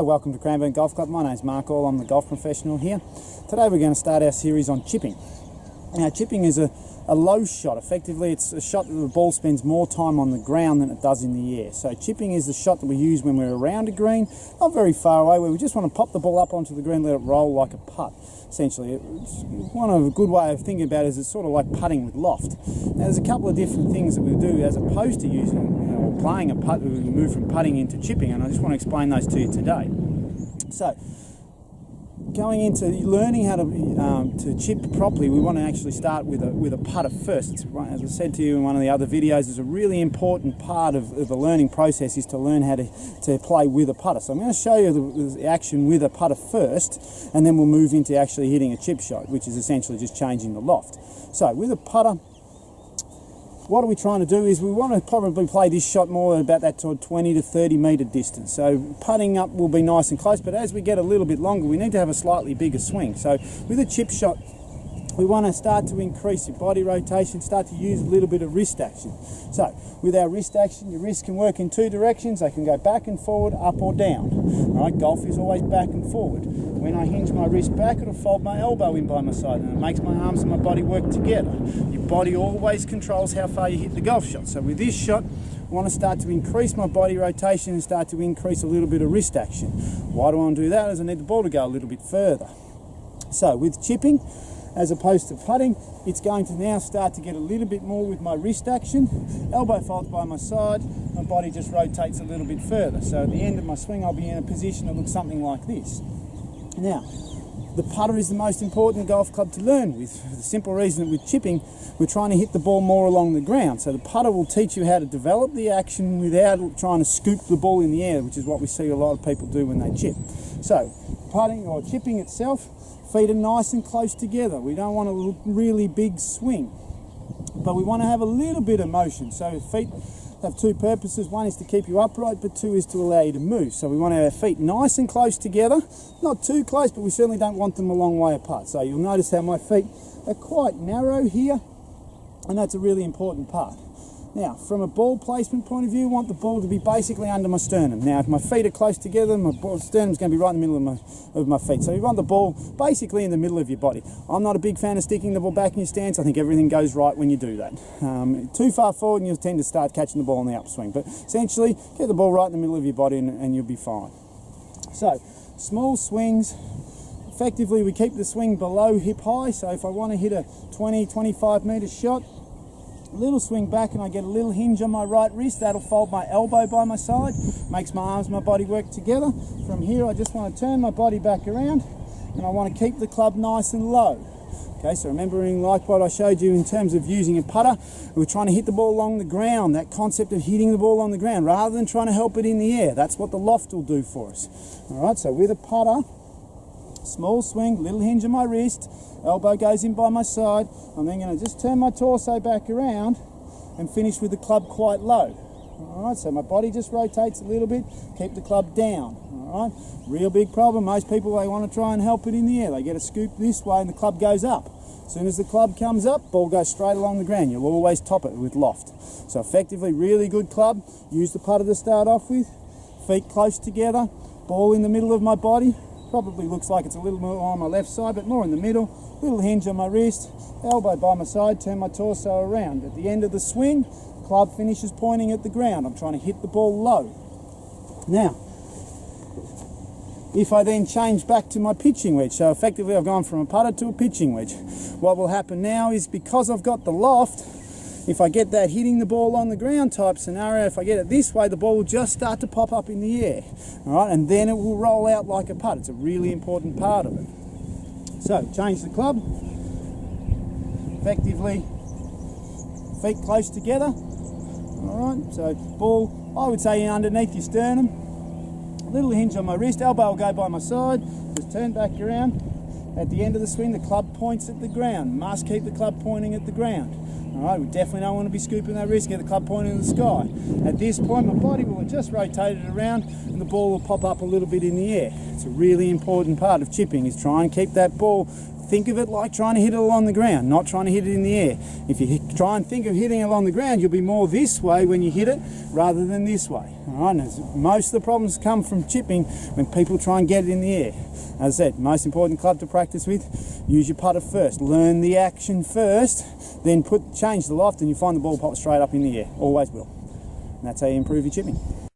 Hi, welcome to Cranbourne Golf Club. My name's Mark All, I'm the golf professional here. Today we're going to start our series on chipping. Now, chipping is a low shot. Effectively, it's a shot that the ball spends more time on the ground than it does in the air. So chipping is the shot that we use when we're around a green, not very far away, where we just want to pop the ball up onto the green, let it roll like a putt. Essentially, it's one of a good way of thinking about it is it's sort of like putting with loft. Now, there's a couple of different things that we do as opposed to using or playing a putt. We move from putting into chipping, and I just want to explain those to you today. So, going into learning how to chip properly, we want to actually start with a putter first. It's, as I said to you in one of the other videos, it's a really important part of the learning process is to learn how to play with a putter. So I'm going to show you the action with a putter first, and then we'll move into actually hitting a chip shot, which is essentially just changing the loft. So with a putter, what are we trying to do is we want to probably play this shot more at about that sort of 20 to 30 metre distance. So putting up will be nice and close, but as we get a little bit longer, we need to have a slightly bigger swing. So with a chip shot, we want to start to increase your body rotation, start to use a little bit of wrist action. So with our wrist action, your wrist can work in two directions. They can go back and forward, up or down. All right, golf is always back and forward. When I hinge my wrist back, it'll fold my elbow in by my side, and it makes my arms and my body work together. Your body always controls how far you hit the golf shot. So with this shot, I want to start to increase my body rotation and start to increase a little bit of wrist action. Why do I want to do that? Is I need the ball to go a little bit further. So with chipping, as opposed to putting, it's going to now start to get a little bit more with my wrist action. Elbow folds by my side, my body just rotates a little bit further. So at the end of my swing, I'll be in a position that looks something like this. Now, the putter is the most important golf club to learn with, for the simple reason that with chipping, we're trying to hit the ball more along the ground. So the putter will teach you how to develop the action without trying to scoop the ball in the air, which is what we see a lot of people do when they chip. So putting or chipping itself, feet are nice and close together. We don't want a really big swing, but we want to have a little bit of motion. So feet have two purposes. One is to keep you upright, but two is to allow you to move. So we want to have our feet nice and close together, not too close, but we certainly don't want them a long way apart. So you'll notice how my feet are quite narrow here, and that's a really important part. Now, from a ball placement point of view, I want the ball to be basically under my sternum. Now, if my feet are close together, my sternum is going to be right in the middle of my feet. So you want the ball basically in the middle of your body. I'm not a big fan of sticking the ball back in your stance. I think everything goes right when you do that. Too far forward and you'll tend to start catching the ball on the upswing. But essentially, get the ball right in the middle of your body and you'll be fine. So, small swings. Effectively, we keep the swing below hip high. So if I want to hit a 20, 25 metre shot, a little swing back and I get a little hinge on my right wrist. That'll fold my elbow by my side, makes my arms and my body work together. From here, I just want to turn my body back around and I want to keep the club nice and low. Okay, so remembering like what I showed you in terms of using a putter, we're trying to hit the ball along the ground, that concept of hitting the ball on the ground rather than trying to help it in the air. That's what the loft will do for us. All right, so with a putter, small swing, little hinge on my wrist, elbow goes in by my side. I'm then going to just turn my torso back around and finish with the club quite low. All right, so my body just rotates a little bit, keep the club down. All right, real big problem. Most people, they want to try and help it in the air. They get a scoop this way and the club goes up. As soon as the club comes up, ball goes straight along the ground. You'll always top it with loft. So effectively, really good club. Use the putter to start off with. Feet close together, ball in the middle of my body. Probably looks like it's a little more on my left side, but more in the middle. Little hinge on my wrist, elbow by my side, turn my torso around. At the end of the swing, club finishes pointing at the ground. I'm trying to hit the ball low. Now, if I then change back to my pitching wedge, so effectively I've gone from a putter to a pitching wedge. What will happen now is because I've got the loft, if I get that hitting the ball on the ground type scenario, if I get it this way, the ball will just start to pop up in the air. All right, and then it will roll out like a putt. It's a really important part of it. So, change the club. Effectively, feet close together. All right, so ball, I would say underneath your sternum. A little hinge on my wrist, elbow will go by my side. Just turn back around. At the end of the swing, the club points at the ground. Must keep the club pointing at the ground. All right, we definitely don't want to be scooping that wrist, get the club pointing in the sky. At this point, my body will have just rotated around and the ball will pop up a little bit in the air. It's a really important part of chipping, is try and keep that ball think of it like trying to hit it along the ground, not trying to hit it in the air. If you try and think of hitting it along the ground, you'll be more this way when you hit it rather than this way. All right, and most of the problems come from chipping when people try and get it in the air. As I said, most important club to practice with, use your putter first. Learn the action first, then change the loft, and you find the ball pop straight up in the air. Always will. And that's how you improve your chipping.